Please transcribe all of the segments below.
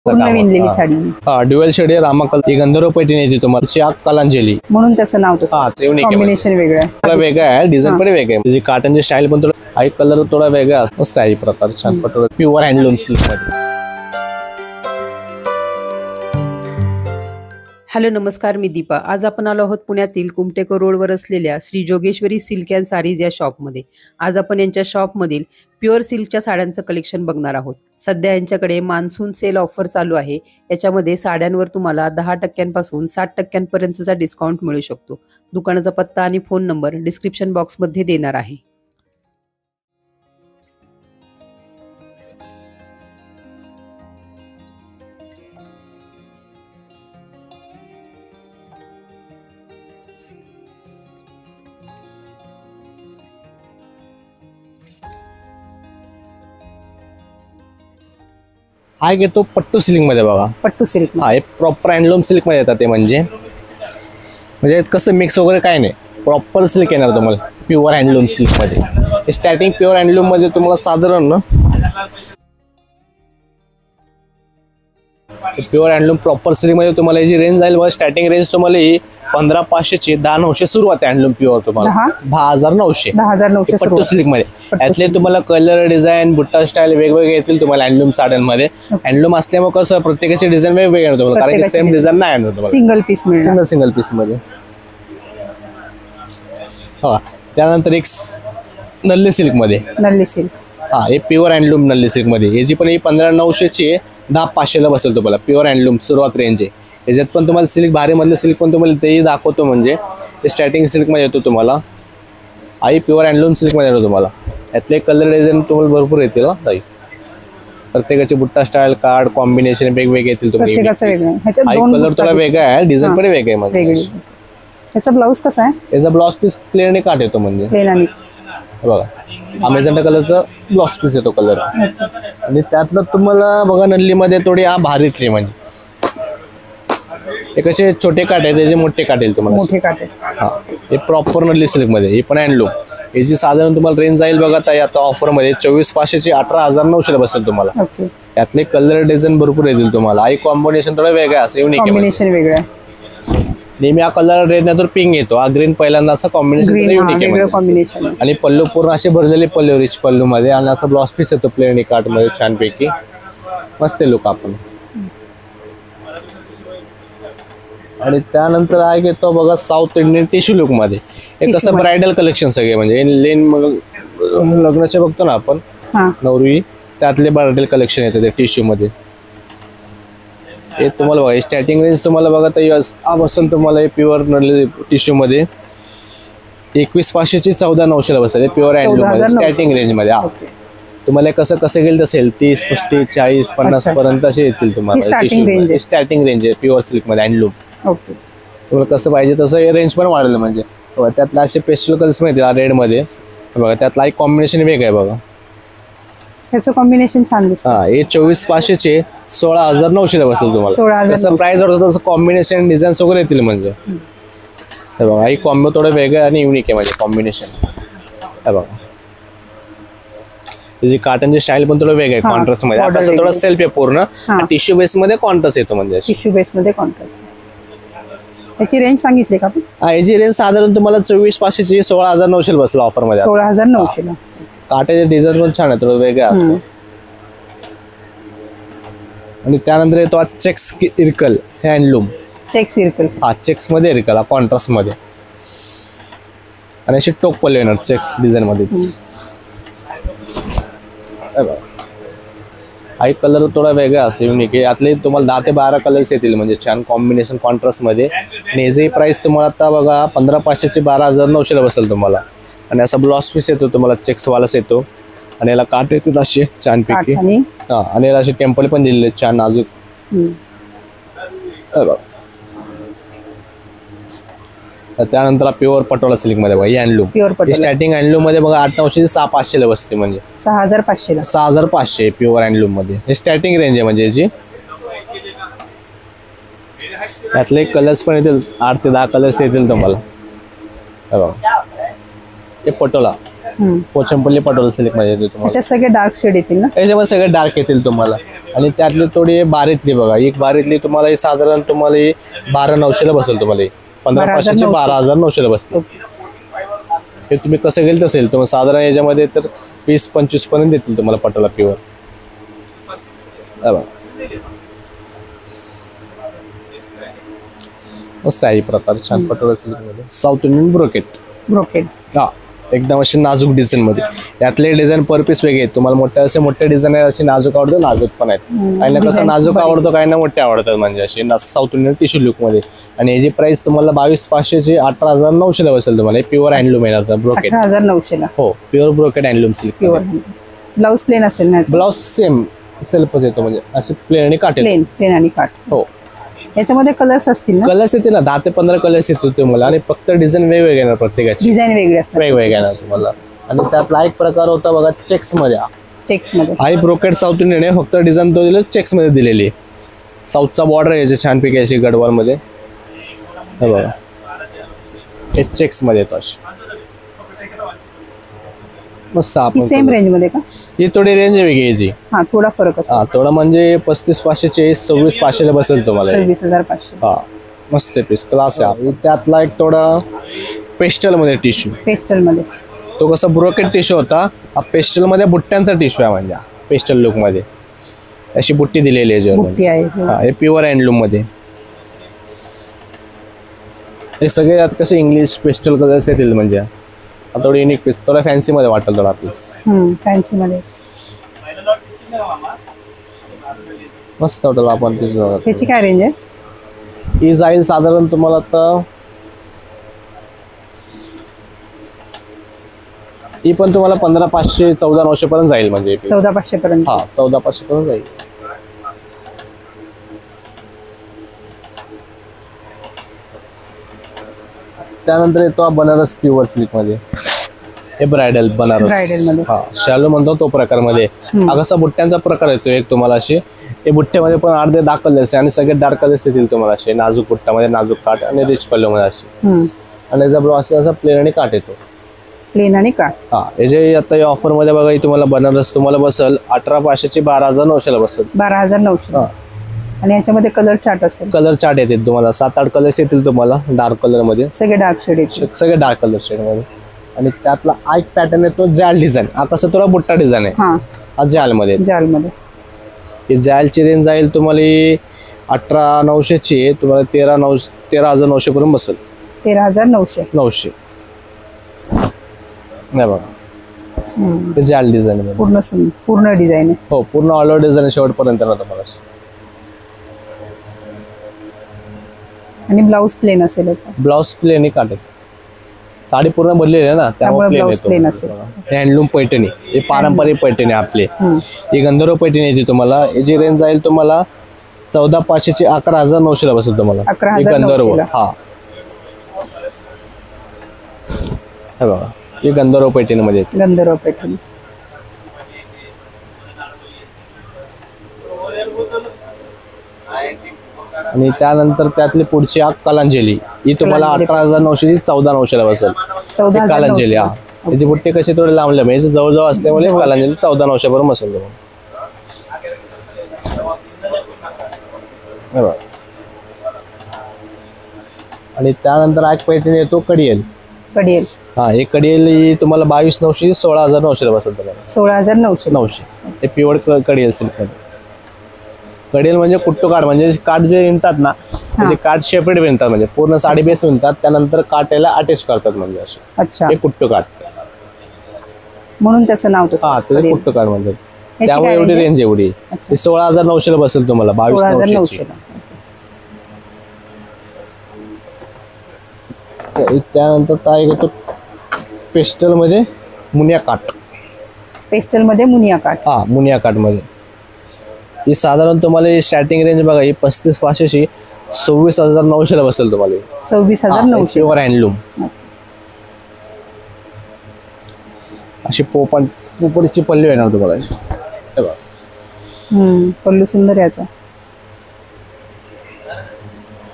पूर्ण विणलेली साडी. हा dual shade आहे, रामा कलर, गंधर्व पैठणी येते तुम्हाला, कलांजली म्हणून त्याचं नाव तसं. कॉम्बिनेशन वेगळं आहे, थोडा वेगळा आहे, डिझाईन पण वेगळं आहे. त्याची काटनची स्टाईल पण थोडा हाय, कलर थोडा वेगळा असतो, मस्त आहे प्रकार, छान पटोला, प्युअर हँडलूम सिल्क मध्ये. हॅलो नमस्कार, मी दीपा. आज आपण आलो आहोत पुण्यातील कुमटेकर रोडवर असलेल्या Shri Jogeshwari silk and sarees या शॉपमध्ये. आज आपण यांच्या शॉपमधील प्युअर सिल्कच्या साड्यांचं कलेक्शन बघणार आहोत. सध्या यांच्याकडे मान्सून सेल ऑफर चालू आहे. याच्यामध्ये साड्यांवर तुम्हाला 10% पासून 60% डिस्काउंट मिळू शकतो. दुकानाचा पत्ता आणि फोन नंबर डिस्क्रिप्शन बॉक्समध्ये देणार आहे. हा घेतो पट्टू सिल्क मध्ये बघा. पट्टू सिल्क हा प्रॉपर हँडलूम सिल्क मध्ये येतात ते, म्हणजे कसं मिक्स वगैरे काय नाही, प्रॉपर सिल्क येणार तुम्हाला प्युअर हँडलूम सिल्क मध्ये. स्टार्टिंग प्युअर हँडलूम मध्ये तुम्हाला साधारण प्युअर हँडलूम प्रॉपर सिल्क मध्ये तुम्हाला जी रेंज जाईल बघा, स्टार्टिंग रेंज तुम्हाला ही 15,500 ची 10,900 सुरुवात आहे. हँडलूम प्युअर तुम्हाला 10,900 पट्टू सिल्क मध्ये. यातले तुम्हाला कलर, डिझाईन, बुट्टा स्टाईल वेगवेगळे येतील तुम्हाला हँडलूम साड्यांमध्ये. हँडलूम असल्यामुळे कसं प्रत्येकाचे डिझाईन वेगवेगळे येणार तुम्हाला, कारण की सेम डिझाईन नाही येणार तुम्हाला, सिंगल पीस मध्ये. हा त्यानंतर एक नल्ली सिल्क मध्ये, नल्ली सिल्क. हा हे प्युअर हँडलूम नल्ली सिल्क मध्ये. याची पण ही 15,900 ची 10,500 ला बसेल तुम्हाला. प्युअर हँडलूम सुरुवात रेंज आहे. याच्यात पण तुम्हाला सिल्क, भारी मधलं सिल्क पण तुम्हाला तेही दाखवतो, म्हणजे स्टार्टिंग सिल्क मध्ये येतो तुम्हाला. आई प्युअर हँडलूम सिल्क मध्ये येतो तुम्हाला. यातले कलर डिझाईन तुम्हाला भरपूर येतील ना ताई. प्रत्येकाचे बुट्टा स्टाईल, कार्ड कॉम्बिनेशन वेगवेगळे येतील तुम्हाला. कलर थोडा वेगळा आहे, डिझाईन पण वेगळं आहे. म्हणजे याचा ब्लाऊज कसा आहे? याचा ब्लाऊज पीस प्लेन आणि काट येतो, म्हणजे बघा अमेझॉन्टा कलरचा ब्लाऊज पीस येतो कलर. आणि त्यातलं तुम्हाला बघा नल्ली मध्ये थोडी भारीतली, म्हणजे हे कसे छोटे काट आहे, त्याचे मोठे काट येईल तुम्हाला, मोठे काट. हा हे प्रॉपर नल्ली सिल्क मध्ये. हे पण हँडलूम. याची साधारण तुम्हाला रेंज जाईल बघा ताई आता ऑफर मध्ये 24,500 ची 18,900 ला बसेल तुम्हाला. यातले कलर डिझाईन भरपूर येतील तुम्हाला. आई कॉम्बिनेशन थोडं वेगळं असं युनिक कॉम्बिनेशन वेगळं आहे. नेहमी हा कलर रेड नाही तर पिंक येतो, हा ग्रीन पहिल्यांदा असं कॉम्बिनेशन युनिक आहे. आणि पल्लू पूर्ण असे भरलेले पल्लू, रिच पल्लू मध्ये, आणि असं ब्लाउज पीस येतो प्लेन काट मध्ये, छानपैकी मस्त लुक आपण. आणि त्यानंतर आहे घेतो बघा साऊथ इंडियन टिश्यू लुक मध्ये. हे कसं ब्रायडल कलेक्शन सगळे, म्हणजे लेन लग्नाचे बघतो ना आपण नवरी, त्यातले ब्रायडल कलेक्शन येते ते टिश्यू मध्ये. हे तुम्हाला बघा स्टार्टिंग रेंज तुम्हाला बघा तर बसेल तुम्हाला प्युअर टिश्यू मध्ये 21,500 ची 14,900 ला बसेल. प्युअर हँडलूम मध्ये स्टार्टिंग रेंज मध्ये. तुम्हाला कसं गेलं असेल 30, 35, 40, 50 पर्यंत असे येतील तुम्हाला. स्टार्टिंग रेंज आहे प्युअर सिल्क मध्ये हँडलूम. तुम्हाला कसं पाहिजे तसं रेंज पण वाढलं, म्हणजे त्यातला असे पेस्टल कलर्स मिळतील रेड मध्ये बघा. त्यातला एक कॉम्बिनेशन वेगळं आहे बघा, त्याचं कॉम्बिनेशन छान दिसतं. हा हे 24,500 चे 16,900 ला बसेल तुम्हाला. जसं प्राइस होतं तसं कॉम्बिनेशन डिझाईन्स वगैरे येतील, म्हणजे बघा ही कॉम्बो थोडं वेगळं आणि युनिक आहे, म्हणजे कॉम्बिनेशन. हे बघा त्याची काटनची स्टाईल पण थोडं वेगळं आहे, कॉन्ट्रास्ट मध्ये. आता थोडं सेल्फ आहे पूर्ण, टिश्यू बेस मध्ये कॉन्ट्रास्ट येतो, म्हणजे टिश्यू बेस मध्ये कॉन्ट्रास्ट. याची रेंज सांगितली का आपण? हा याची रेंज साधारण तुम्हाला 24,500 ची 16,900 ला बसेल ऑफर मध्ये. 16,900 ला. काटाचे डिझाईन पण छान आहे, थोडं वेगळं असं. आणि त्यानंतर येतो checks Irkal handloom. Checks Irkal. हा चेक्स मध्ये इरकल, हा कॉन्ट्रास्ट मध्ये. आणि अशी टोक पल्लू येणार चेक्स डिझाईन मध्येच. हा कलर थोडा वेगळा असं युनिक आहे. यातले तुम्हाला 10 ते 12 कलर्स येतील, म्हणजे छान कॉम्बिनेशन कॉन्ट्रास्ट मध्ये. आणि याची प्राइस तुम्हाला आता बघा 15,500 ची 12,900 ला बसेल तुम्हाला. आणि असा ब्लाउज पीस येतो तुम्हाला चेक्स वालाच येतो. आणि याला काट येतात असे छानपैकी. हा आणि याला असे टेम्पल पण दिलेले छान नाजूक. त्यानंतर प्युअर पटोला सिल्क मध्ये बघा हँडलूम. स्टार्टिंग हँडलूम मध्ये बघा 8,900 ची 6,500 ला बसते, म्हणजे 6,500 6,500 प्युअर हँडलूम मध्ये. हे स्टार्टिंग रेंज आहे म्हणजे याची. यातले कलर्स पण येतील 8 ते 10 कलर्स येतील तुम्हाला. हे बघा हे पटोला पोचमपल्ली पटोला सिल्क मध्ये येते तुम्हाला. त्याच्यात सगळे डार्क शेड येतील ना? याच्यामध्ये सगळे डार्क येतील तुम्हाला. आणि त्यातली थोडी बारीतली बघा, एक बारीतली तुम्हाला साधारण तुम्हाला 12,900 बसेल तुम्हाला. 15,500 12,900 बसते. हे तुम्ही कसं गेल असेल तुम्हाला साधारण याच्यामध्ये तर 20-25 पर्यंत देतील तुम्हाला पटोला प्युअर. मस्त आहे प्रकार, छान पटोला सिल्क मध्ये साऊथ इंडियन ब्रोकेट. हा, एकदम अशी नाजूक डिझाईन मध्ये. यातले डिझाईन पर पीस वेगळे आहेत तुम्हाला. मोठे डिझाईन आहे, अशी नाजूक आवडतं, नाजूक पण आहेत. काहींना कसं नाजूक आवडतो, काहींना मोठे आवडतात, म्हणजे असे साऊथ इंडियन टिश्यू लुक मध्ये. आणि याची प्राइस तुम्हाला 22,500 ची 18,900 बसेल तुम्हाला. प्युअर हँडलूम येणार ब्रोकेट. 18,900. हो, pure brocade handloom silk. Blouse plain असेल ना? ब्लाउज सेम सेल्फच येतो, म्हणजे असे प्लेन आणि काट. प्लेन आणि काट. हो. याच्यामध्ये कलर्स असतील ना? कलर्स येतील ना, 10 ते 15 कलर्स येतील तुम्हाला. आणि फक्त डिझाईन वेगवेगळे येणार, प्रत्येकाची डिझाईन वेगळे असतात, वेगवेगळे येणार तुम्हाला. आणि त्यातला एक प्रकार होता बघा चेक्स मध्ये. हाय ब्रोकेट साऊथ इंडियन आहे, फक्त डिझाईन तो दिले चेक्स मध्ये दिलेली आहे. साऊथचा बॉर्डर याचे छानपैकी अशी गडवाल मध्ये. हे बघा, हे चेक्स मध्ये येतो अशी मस्त. आपण सेम रेंज मध्ये का? ही थोडी रेंज वेगळी याची. हा, थोडा फरक असेल. हा, थोडा म्हणजे 35,500 चे 26,500 बसेल तुम्हाला. 26,500. हा, मस्त पीस क्लास आहे. त्यातला एक थोडा पेस्टल मध्ये टिश्यू. पेस्टल मध्ये तो कसा ब्रोकेट टिश्यू होता, हा पेस्टल मध्ये बुट्ट्यांचा टिश्यू आहे. म्हणजे पेस्टल लुक मध्ये अशी बुट्टी दिलेली आहे. हा, हे प्युअर हँडलूम मध्ये. हे सगळे यात कसे इंग्लिश पेस्टल कलर्स येतील. म्हणजे थोडी युनिक पीस, थोडा फॅन्सी मध्ये वाटेल थोडा पीस. फॅन्सी मध्ये मस्त वाटेल. आपण पीस बघा. त्याची काय रेंज आहे? ही जाईल साधारण तुम्हाला आता, ही पण तुम्हाला 15,500 14,900 पर्यंत जाईल. म्हणजे 14,500 पर्यंत. हा, 14,500 पर्यंत जाईल. त्यानंतर येतो बनारस प्युअर सिल्क मध्ये. हे ब्रायडल बनारस. हा, शालू म्हणतो तो प्रकार मध्ये. हा कसा बुट्ट्यांचा प्रकार येतो एक तुम्हाला. असे हे बुट्ट्यामध्ये पण अर्धे डार्क कलर्स आणि सगळे डार्क कलर्स येतील तुम्हाला. असे नाजूक बुट्ट्यामध्ये नाजूक काठ आणि रिच पल्लू मध्ये असे. आणि याचा ब्लाउज असा प्लेन आणि काठ येतो. प्लेन आणि काठ. हा, याचे आता या ऑफर मध्ये बघा, तुम्हाला बनारस तुम्हाला बसल 18,500 ची 12,900 बसेल. 12,900. आणि याच्यामध्ये कलर चार्ट असेल. कलर चार्ट येतील तुम्हाला 7-8 कलर्स येतील तुम्हाला डार्क कलर मध्ये. सगळे डार्क शेड येतील. सगळे डार्क कलर शेड मध्ये. आणि त्यातला एक पॅटर्न येतो जाल डिझाईन. हा कसं थोडा बुट्टा डिझाईन आहे. हा जाल मध्ये. ही जालची रेंज जाईल तुम्हाला 18,900 ची तुम्हाला 13,900 पर्यंत बसेल. 13,900. नाही बघा, जाल डिझाईन पूर्ण डिझाईन आहे. हो, पूर्ण ऑल ओव्हर डिझाईन शेवटपर्यंत ना तुम्हाला. आणि ब्लाउज प्लेन असेल. ब्लाउज प्लेन ही काटेल. साडी पूर्ण बनलेली आहे ना, त्यामुळे प्लेन असेल. हँडलूम पैठणी, हे पारंपरिक पैठणी आपले. ही गंधर्व पैठणी येते तुम्हाला. याची रेंज जाईल तुम्हाला 14,500 ची 11,900 बसेल तुम्हाला. गंधर्व. हा, हे बघा, ही गंधर्व पैठणी मध्ये. गंधर्व पैठणी. आणि त्यानंतर त्यातली पुढची कलांजली. ही तुम्हाला 18,900 ची 14,900 बसेल. कलांजली. हा, याची बुट्टे कसे थोडे लांबले म्हणजे जवळजवळ असल्यामुळे कलांजली 14,900 पर्यंत बसेल तुम्हाला. आणि त्यानंतर एक पैठणी येतो कडियल. हा, हे कडियल तुम्हाला 22,900 16,900 बसेल तुम्हाला. 16,900. हे प्युअर कडियल सिल्क मध्ये. कडियल म्हणजे कुट्टू काठ. म्हणजे काठ जे विणतात ना, त्याचे काठ सेपरेट विणतात. म्हणजे पूर्ण साडी बेस विणतात, त्यानंतर काठ याला अटॅच करतात. म्हणजे असे. हे कुट्टू काठ म्हणून त्याचं नाव तसं. हा, ते कुट्टू काठ म्हणतात. त्यामुळे एवढी रेंज एवढी. 16,900 बसेल तुम्हाला. 22,900. त्यानंतर काय येतो पेस्टल मध्ये मुनिया काठ. हा, मुनिया काठ मध्ये. ही साधारण तुम्हाला स्टार्टिंग रेंज बघा, ही 35,500 ची 26,900 बसेल तुम्हाला. 26,900. Pure handloom. अशी पोपडची पल्लू येणार तुम्हाला. पल्लू सुंदर याचा.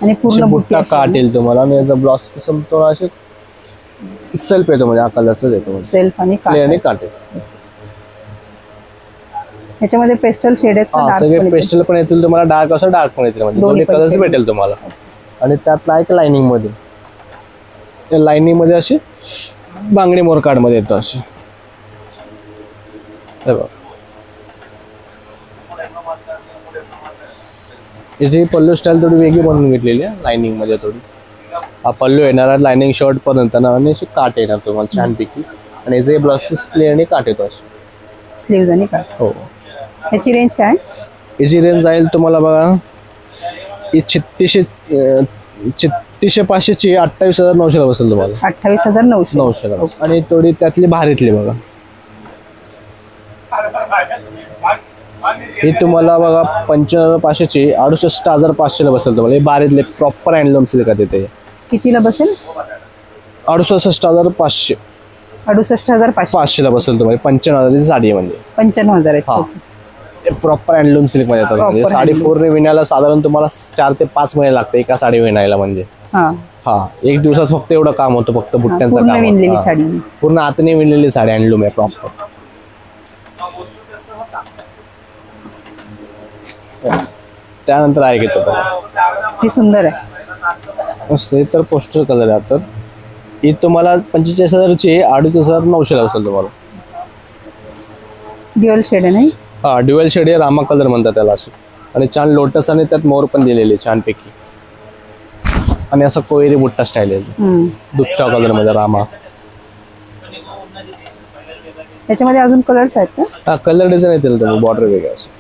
आणि पूर्ण बुट्टा काट येईल तुम्हाला. आणि याचा ब्लाउज थोडा असे सेल्फ येतो म्हणजे हा कलरच येतो सेल्फ आणि प्लेन आणि काटे. ह्याच्यामध्ये पेस्टल शेड आहेत हा सगळे पेस्टल पण येतील तुम्हाला, डार्क असं डार्क पण येतील म्हणजे दोन्ही कलर्स भेटेल तुम्हाला. आणि त्यातला एक लाइनिंग मध्ये, त्या लाइनिंग मध्ये अशी बांगडी मोर कार्ड मध्ये येतो अशी. याची पल्लू स्टाईल थोडी वेगळी बनवून घेतलेली आहे लाइनिंग मध्ये थोडी. हा पल्लू येणार लाइनिंग शर्ट पर्यंत आणि अशी काट येणार तुम्हाला छानपैकी. आणि याचे ब्लाउज पीस प्लेन आणि काट येतो अशी स्लीव्ज आणि काट. हो. याची रेंज काय? याची रेंज जाईल तुम्हाला बघा, ही 3600 500 ची 28,900 ला बसेल तुम्हाला. 28,900. आणि थोडी त्यातली भारीतली बघा, ही तुम्हाला बघा 55,500 ची 68,500 ला बसेल तुम्हाला. हे भारीतले प्रॉपर हँडलूम सिल्क आहे तिथे. कितीला बसेल? 68,500. 68,500 ला बसेल तुम्हाला. 95,000 ची साडी आहे म्हणजे. 95,000. प्रॉपर हँडलूम सिल्क मध्ये येतात म्हणजे. साडी पूर्ण विणायला साधारण तुम्हाला 4 ते 5 महिने लागते एका साडी विणायला म्हणजे. हा एक दिवसात फक्त एवढं काम होतं, फक्त बुट्ट्यांचं काम. विणलेली साडी, पूर्ण हाताने विणलेली साडी हँडलूम आहे प्रॉपर. त्यानंतर आहे घेतो हे सुंदर आहे मस्त. तर पोस्टर कलर आहे. तर ही तुम्हाला 45,000 ची 38,900 ला बसेल तुम्हाला. ड्युअल शेड आहे नाही? हा ड्युअल शेड आहे, रामा कलर म्हणतात त्याला असे. आणि छान लोटस आणि त्यात मोर पण दिलेले छानपैकी. आणि असं कोयरी बुट्टा स्टाईल आहे दुपचा कलर मध्ये रामा. त्याच्यामध्ये अजून कलर्स आहेत का? हा कलर डिझाईन येतील तुम्ही, बॉर्डर वेगळं असं.